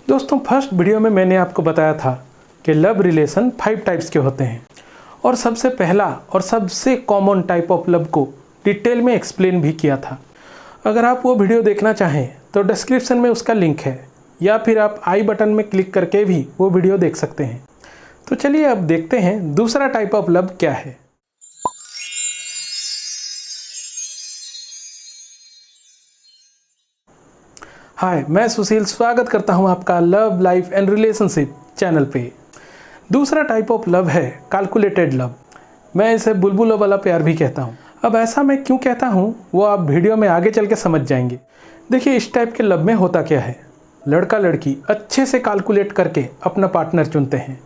दोस्तों, first video में मैंने आपको बताया था कि लव रिलेशन 5 टाइप्स के होते हैं और सबसे पहला और सबसे कॉमन टाइप ऑफ लव को डिटेल में एक्सप्लेन भी किया था। अगर आप वो वीडियो देखना चाहें तो डिस्क्रिप्शन में उसका लिंक है या फिर आप आई बटन में क्लिक करके भी वो वीडियो देख सकते हैं। तो चलिए अब देखते हैं दूसरा टाइप ऑफ लव क्या है। हाय, मैं सुशील स्वागत करता हूं आपका love life and relationship channel पे। दूसरा टाइप ऑफ लव है कैलकुलेटेड लव। मैं इसे बुलबुलों वाला प्यार भी कहता हूं। अब ऐसा मैं क्यों कहता हूं वो आप वीडियो में आगे चल के समझ जाएंगे। देखिए, इस टाइप के लव में होता क्या है, लड़का लड़की अच्छे से कैलकुलेट करके अपना पार्टनर चुनते हैं।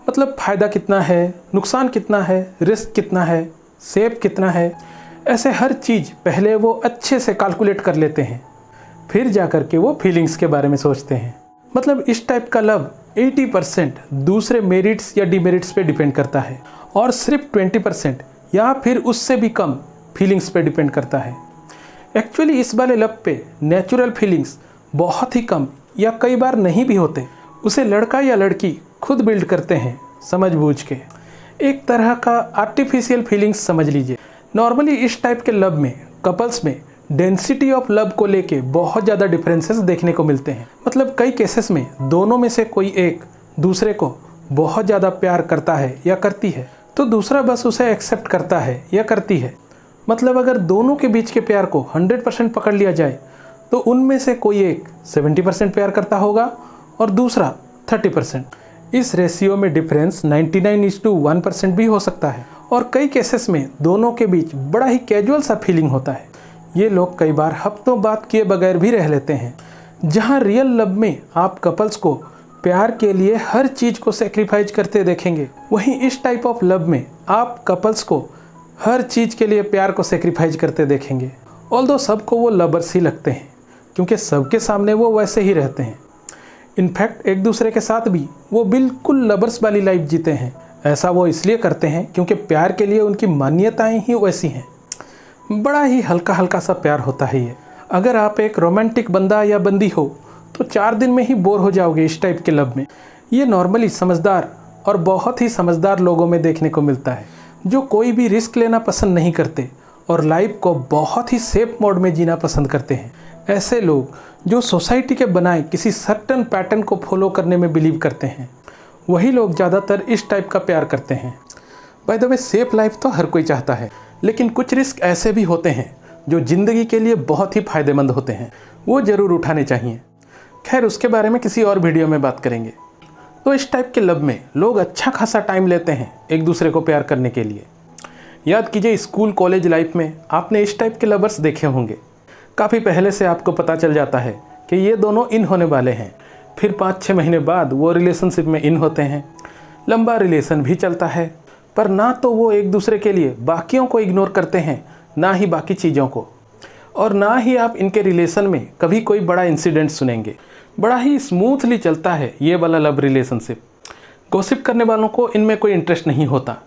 मतलब फ़ायदा कितना है, नुकसान कितना है, रिस्क कितना है, सेफ कितना है, ऐसे हर चीज़ पहले वो अच्छे से कैलकुलेट कर लेते हैं, फिर जाकर के वो फीलिंग्स के बारे में सोचते हैं। मतलब इस टाइप का लव 80% दूसरे मेरिट्स या डिमेरिट्स पे डिपेंड करता है और सिर्फ 20% या फिर उससे भी कम फीलिंग्स पे डिपेंड करता है। एक्चुअली इस वाले लव पे नेचुरल फीलिंग्स बहुत ही कम या कई बार नहीं भी होते। उसे लड़का या लड़की खुद बिल्ड करते हैं समझ बूझ के। एक तरह का आर्टिफिशियल फीलिंग्स समझ लीजिए। नॉर्मली इस टाइप के लव में कपल्स में डेंसिटी ऑफ लव को लेके बहुत ज़्यादा डिफरेंसेस देखने को मिलते हैं। मतलब कई केसेस में दोनों में से कोई एक दूसरे को बहुत ज़्यादा प्यार करता है या करती है तो दूसरा बस उसे एक्सेप्ट करता है या करती है। मतलब अगर दोनों के बीच के प्यार को 100% पकड़ लिया जाए तो उनमें से कोई एक 70% प्यार करता होगा और दूसरा 30%। इस रेशियो में डिफरेंस 99:1% भी हो सकता है और कई केसेस में दोनों के बीच बड़ा ही कैजुअल सा फीलिंग होता है। ये लोग कई बार हफ्तों बात किए बगैर भी रह लेते हैं। जहाँ रियल लव में आप कपल्स को प्यार के लिए हर चीज़ को सेक्रीफाइस करते देखेंगे, वहीं इस टाइप ऑफ लव में आप कपल्स को हर चीज़ के लिए प्यार को सेक्रीफाइस करते देखेंगे। ऑल्दो सबको वो लवर्स ही लगते हैं क्योंकि सबके सामने वो वैसे ही रहते हैं। इनफैक्ट एक दूसरे के साथ भी वो बिल्कुल लवर्स वाली लाइफ जीते हैं। ऐसा वो इसलिए करते हैं क्योंकि प्यार के लिए उनकी मान्यताएं ही वैसी हैं। बड़ा ही हल्का हल्का सा प्यार होता है ये। अगर आप एक रोमांटिक बंदा या बंदी हो तो 4 दिन में ही बोर हो जाओगे इस टाइप के लव में। ये नॉर्मली समझदार और बहुत ही समझदार लोगों में देखने को मिलता है जो कोई भी रिस्क लेना पसंद नहीं करते और लाइफ को बहुत ही सेफ मोड में जीना पसंद करते हैं। ऐसे लोग जो सोसाइटी के बनाए किसी सर्टन पैटर्न को फॉलो करने में बिलीव करते हैं, वही लोग ज़्यादातर इस टाइप का प्यार करते हैं। By the way, safe life तो हर कोई चाहता है, लेकिन कुछ रिस्क ऐसे भी होते हैं जो ज़िंदगी के लिए बहुत ही फ़ायदेमंद होते हैं, वो ज़रूर उठाने चाहिए। खैर, उसके बारे में किसी और वीडियो में बात करेंगे। तो इस टाइप के लव में लोग अच्छा खासा टाइम लेते हैं एक दूसरे को प्यार करने के लिए। याद कीजिए, स्कूल कॉलेज लाइफ में आपने इस टाइप के लवर्स देखे होंगे। काफ़ी पहले से आपको पता चल जाता है कि ये दोनों इन होने वाले हैं। फिर 5-6 महीने बाद वो रिलेशनशिप में इन होते हैं। लंबा रिलेशन भी चलता है, पर ना तो वो एक दूसरे के लिए बाकियों को इग्नोर करते हैं, ना ही बाकी चीज़ों को, और ना ही आप इनके रिलेशन में कभी कोई बड़ा इंसिडेंट सुनेंगे। बड़ा ही स्मूथली चलता है ये वाला लव रिलेशनशिप। गॉसिप करने वालों को इनमें कोई इंटरेस्ट नहीं होता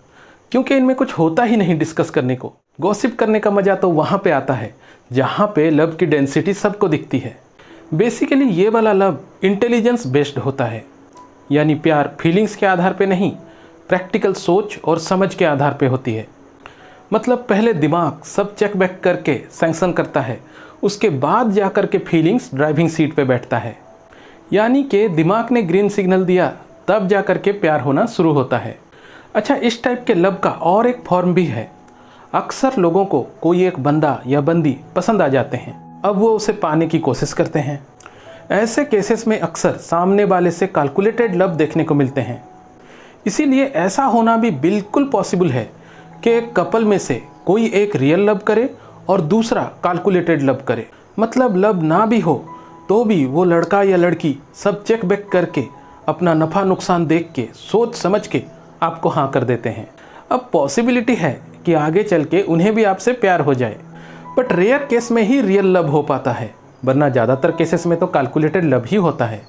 क्योंकि इनमें कुछ होता ही नहीं डिस्कस करने को। गॉसिप करने का मज़ा तो वहाँ पे आता है जहाँ पे लव की डेंसिटी सबको दिखती है। बेसिकली ये वाला लव इंटेलिजेंस बेस्ड होता है, यानी प्यार फीलिंग्स के आधार पे नहीं, प्रैक्टिकल सोच और समझ के आधार पे होती है। मतलब पहले दिमाग सब चेक बैक करके सैंक्शन करता है, उसके बाद जाकर के फीलिंग्स ड्राइविंग सीट पे बैठता है। यानी कि दिमाग ने ग्रीन सिग्नल दिया तब जाकर के प्यार होना शुरू होता है। अच्छा, इस टाइप के लव का और एक फॉर्म भी है। अक्सर लोगों को कोई एक बंदा या बंदी पसंद आ जाते हैं, अब वो उसे पाने की कोशिश करते हैं। ऐसे केसेस में अक्सर सामने वाले से कैलकुलेटेड लव देखने को मिलते हैं। इसीलिए ऐसा होना भी बिल्कुल पॉसिबल है कि एक कपल में से कोई एक रियल लव करे और दूसरा कैलकुलेटेड लव करे। मतलब लव ना भी हो तो भी वो लड़का या लड़की सब चेक बैक करके अपना नफ़ा नुकसान देख के सोच समझ के आपको हाँ कर देते हैं। अब पॉसिबिलिटी है कि आगे चल के उन्हें भी आपसे प्यार हो जाए, बट रेयर केस में ही रियल लव हो पाता है, वरना ज़्यादातर केसेस में तो कैलकुलेटेड लव ही होता है।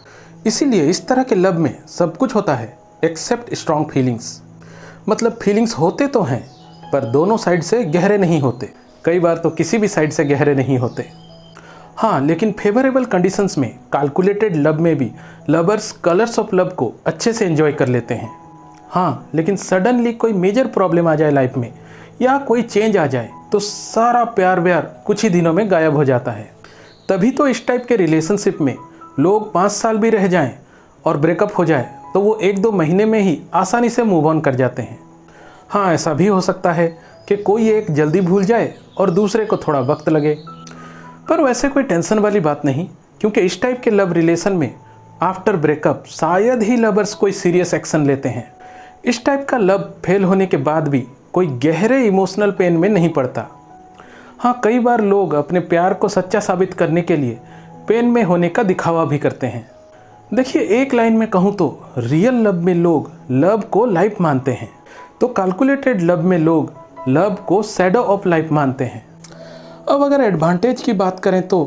इसीलिए इस तरह के लव में सब कुछ होता है एक्सेप्ट स्ट्रॉन्ग फीलिंग्स। मतलब फीलिंग्स होते तो हैं पर दोनों साइड से गहरे नहीं होते, कई बार तो किसी भी साइड से गहरे नहीं होते। हाँ, लेकिन फेवरेबल कंडीशंस में कैलकुलेटेड लव में भी लवर्स कलर्स ऑफ लव को अच्छे से एंजॉय कर लेते हैं। हाँ, लेकिन सडनली कोई मेजर प्रॉब्लम आ जाए लाइफ में या कोई चेंज आ जाए तो सारा प्यार व्यार कुछ ही दिनों में गायब हो जाता है। तभी तो इस टाइप के रिलेशनशिप में लोग 5 साल भी रह जाएं और ब्रेकअप हो जाए तो वो 1-2 महीने में ही आसानी से मूव ऑन कर जाते हैं। हाँ, ऐसा भी हो सकता है कि कोई एक जल्दी भूल जाए और दूसरे को थोड़ा वक्त लगे, पर वैसे कोई टेंशन वाली बात नहीं, क्योंकि इस टाइप के लव रिलेशन में आफ्टर ब्रेकअप शायद ही लवर्स कोई सीरियस एक्शन लेते हैं। इस टाइप का लव फेल होने के बाद भी कोई गहरे इमोशनल पेन में नहीं पड़ता। हाँ, कई बार लोग अपने प्यार को सच्चा साबित करने के लिए पेन में होने का दिखावा भी करते हैं। देखिए, एक लाइन में कहूँ तो रियल लव में लोग लव को लाइफ मानते हैं, तो कैलकुलेटेड लव में लोग लव को शैडो ऑफ लाइफ मानते हैं। अब अगर एडवांटेज की बात करें तो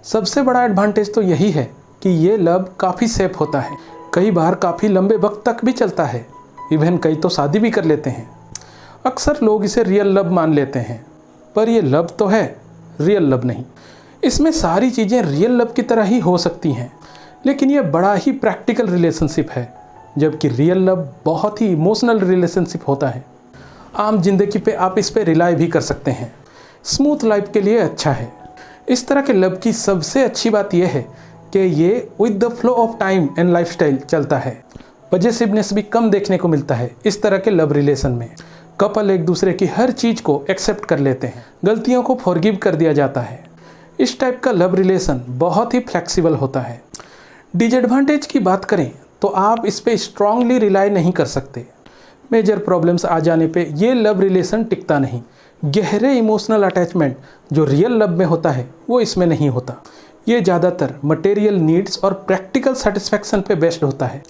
सबसे बड़ा एडवांटेज तो यही है कि ये लव काफ़ी सेफ होता है, कई बार काफ़ी लंबे वक्त तक भी चलता है, इवन कई तो शादी भी कर लेते हैं। अक्सर लोग इसे रियल लव मान लेते हैं, पर ये लव तो है, रियल लव नहीं। इसमें सारी चीज़ें रियल लव की तरह ही हो सकती हैं, लेकिन ये बड़ा ही प्रैक्टिकल रिलेशनशिप है, जबकि रियल लव बहुत ही इमोशनल रिलेशनशिप होता है। आम जिंदगी पे आप इस पे रिलाई भी कर सकते हैं, स्मूथ लाइफ के लिए अच्छा है। इस तरह के लव की सबसे अच्छी बात यह है कि ये with the flow of time and lifestyle चलता है। पॉजिटिवनेस भी कम देखने को मिलता है इस तरह के लव रिलेशन में। कपल एक दूसरे की हर चीज़ को एक्सेप्ट कर लेते हैं, गलतियों को फॉरगिव कर दिया जाता है। इस टाइप का लव रिलेशन बहुत ही फ्लेक्सिबल होता है। डिसएडवांटेज की बात करें तो आप इस पे स्ट्रांगली रिलाई नहीं कर सकते। मेजर प्रॉब्लम्स आ जाने पे ये लव रिलेशन टिकता नहीं। गहरे इमोशनल अटैचमेंट जो रियल लव में होता है वो इसमें नहीं होता। ये ज़्यादातर मटेरियल नीड्स और प्रैक्टिकल सेटिस्फैक्शन पे बेस्ड होता है।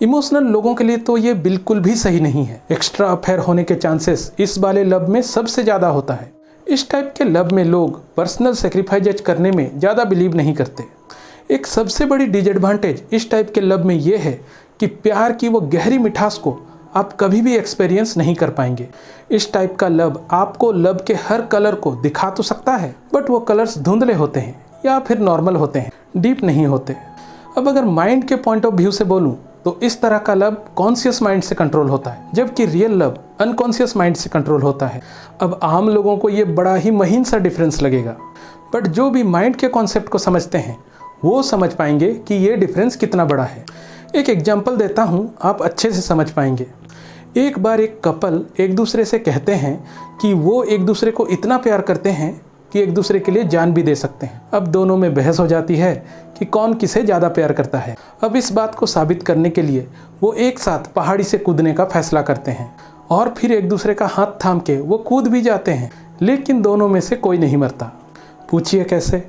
इमोशनल लोगों के लिए तो ये बिल्कुल भी सही नहीं है। एक्स्ट्रा अफेयर होने के चांसेस इस वाले लव में सबसे ज़्यादा होता है। इस टाइप के लव में लोग पर्सनल सेक्रीफाइस करने में ज़्यादा बिलीव नहीं करते। एक सबसे बड़ी डिसएडवांटेज इस टाइप के लव में ये है कि प्यार की वो गहरी मिठास को आप कभी भी एक्सपीरियंस नहीं कर पाएंगे। इस टाइप का लव आपको लव के हर कलर को दिखा तो सकता है, बट वो कलर्स धुंधले होते हैं या फिर नॉर्मल होते हैं, डीप नहीं होते। अब अगर माइंड के पॉइंट ऑफ व्यू से बोलूँ तो इस तरह का लव कॉन्शियस माइंड से कंट्रोल होता है, जबकि रियल लव अनकॉन्शियस माइंड से कंट्रोल होता है। अब आम लोगों को ये बड़ा ही महीन सा डिफरेंस लगेगा, बट जो भी माइंड के कॉन्सेप्ट को समझते हैं वो समझ पाएंगे कि ये डिफरेंस कितना बड़ा है। एक एग्जाम्पल देता हूँ, आप अच्छे से समझ पाएंगे। एक बार एक कपल एक दूसरे से कहते हैं कि वो एक दूसरे को इतना प्यार करते हैं कि एक दूसरे के लिए जान भी दे सकते हैं। अब दोनों में बहस हो जाती है कि कौन किसे ज़्यादा प्यार करता है। अब इस बात को साबित करने के लिए वो एक साथ पहाड़ी से कूदने का फैसला करते हैं और फिर एक दूसरे का हाथ थाम के वो कूद भी जाते हैं, लेकिन दोनों में से कोई नहीं मरता। पूछिए कैसे?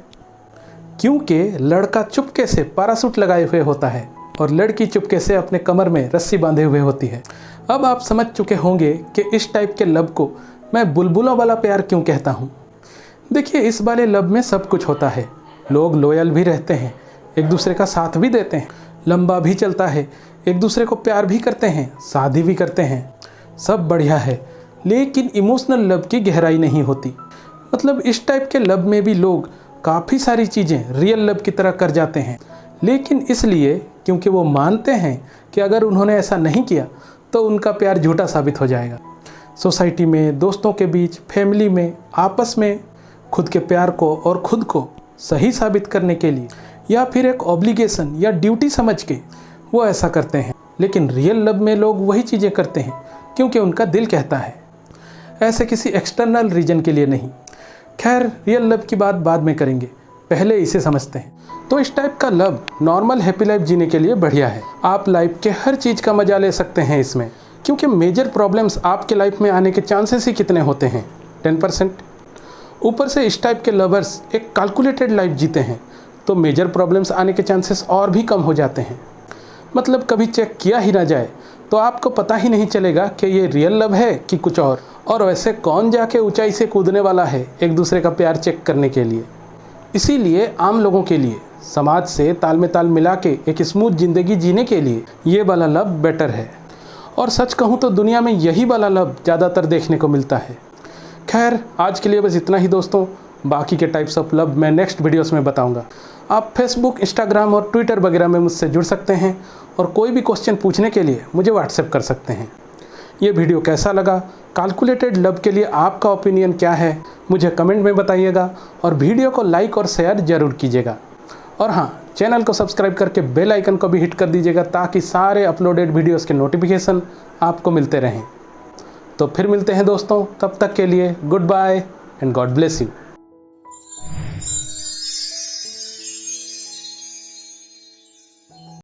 क्योंकि लड़का चुपके से पैराशूट लगाए हुए होता है और लड़की चुपके से अपने कमर में रस्सी बांधे हुए होती है। अब आप समझ चुके होंगे कि इस टाइप के लव को मैं बुलबुलों वाला प्यार क्यों कहता हूँ। देखिए, इस वाले लव में सब कुछ होता है। लोग लॉयल भी रहते हैं, एक दूसरे का साथ भी देते हैं, लंबा भी चलता है, एक दूसरे को प्यार भी करते हैं, शादी भी करते हैं, सब बढ़िया है। लेकिन इमोशनल लव की गहराई नहीं होती। मतलब इस टाइप के लव में भी लोग काफ़ी सारी चीज़ें रियल लव की तरह कर जाते हैं, लेकिन इसलिए क्योंकि वो मानते हैं कि अगर उन्होंने ऐसा नहीं किया तो उनका प्यार झूठा साबित हो जाएगा। सोसाइटी में, दोस्तों के बीच, फैमिली में, आपस में खुद के प्यार को और खुद को सही साबित करने के लिए या फिर एक ऑब्लिगेशन या ड्यूटी समझ के वो ऐसा करते हैं। लेकिन रियल लव में लोग वही चीज़ें करते हैं क्योंकि उनका दिल कहता है, ऐसे किसी एक्सटर्नल रीजन के लिए नहीं। खैर, रियल लव की बात बाद में करेंगे, पहले इसे समझते हैं। तो इस टाइप का लव नॉर्मल हैप्पी लाइफ जीने के लिए बढ़िया है। आप लाइफ के हर चीज़ का मजा ले सकते हैं इसमें, क्योंकि मेजर प्रॉब्लम्स आपके लाइफ में आने के चांसेस ही कितने होते हैं? 10%। ऊपर से इस टाइप के लवर्स एक कैलकुलेटेड लाइफ जीते हैं तो मेजर प्रॉब्लम्स आने के चांसेस और भी कम हो जाते हैं। मतलब कभी चेक किया ही ना जाए तो आपको पता ही नहीं चलेगा कि ये रियल लव है कि कुछ और वैसे कौन जाके ऊंचाई से कूदने वाला है एक दूसरे का प्यार चेक करने के लिए। इसीलिए आम लोगों के लिए समाज से ताल में ताल मिला के एक स्मूथ ज़िंदगी जीने के लिए ये वाला लव बेटर है। और सच कहूँ तो दुनिया में यही वाला लव ज़्यादातर देखने को मिलता है। खैर, आज के लिए बस इतना ही दोस्तों। बाकी के टाइप्स ऑफ लव मैं नेक्स्ट वीडियोस में बताऊंगा। आप फेसबुक, इंस्टाग्राम और ट्विटर वगैरह में मुझसे जुड़ सकते हैं और कोई भी क्वेश्चन पूछने के लिए मुझे व्हाट्सएप कर सकते हैं। ये वीडियो कैसा लगा, कैलकुलेटेड लव के लिए आपका ओपिनियन क्या है, मुझे कमेंट में बताइएगा और वीडियो को लाइक और शेयर ज़रूर कीजिएगा। और हाँ, चैनल को सब्सक्राइब करके बेल आइकन को भी हिट कर दीजिएगा ताकि सारे अपलोडेड वीडियोस के नोटिफिकेशन आपको मिलते रहें। तो फिर मिलते हैं दोस्तों, तब तक के लिए good bye and God bless you.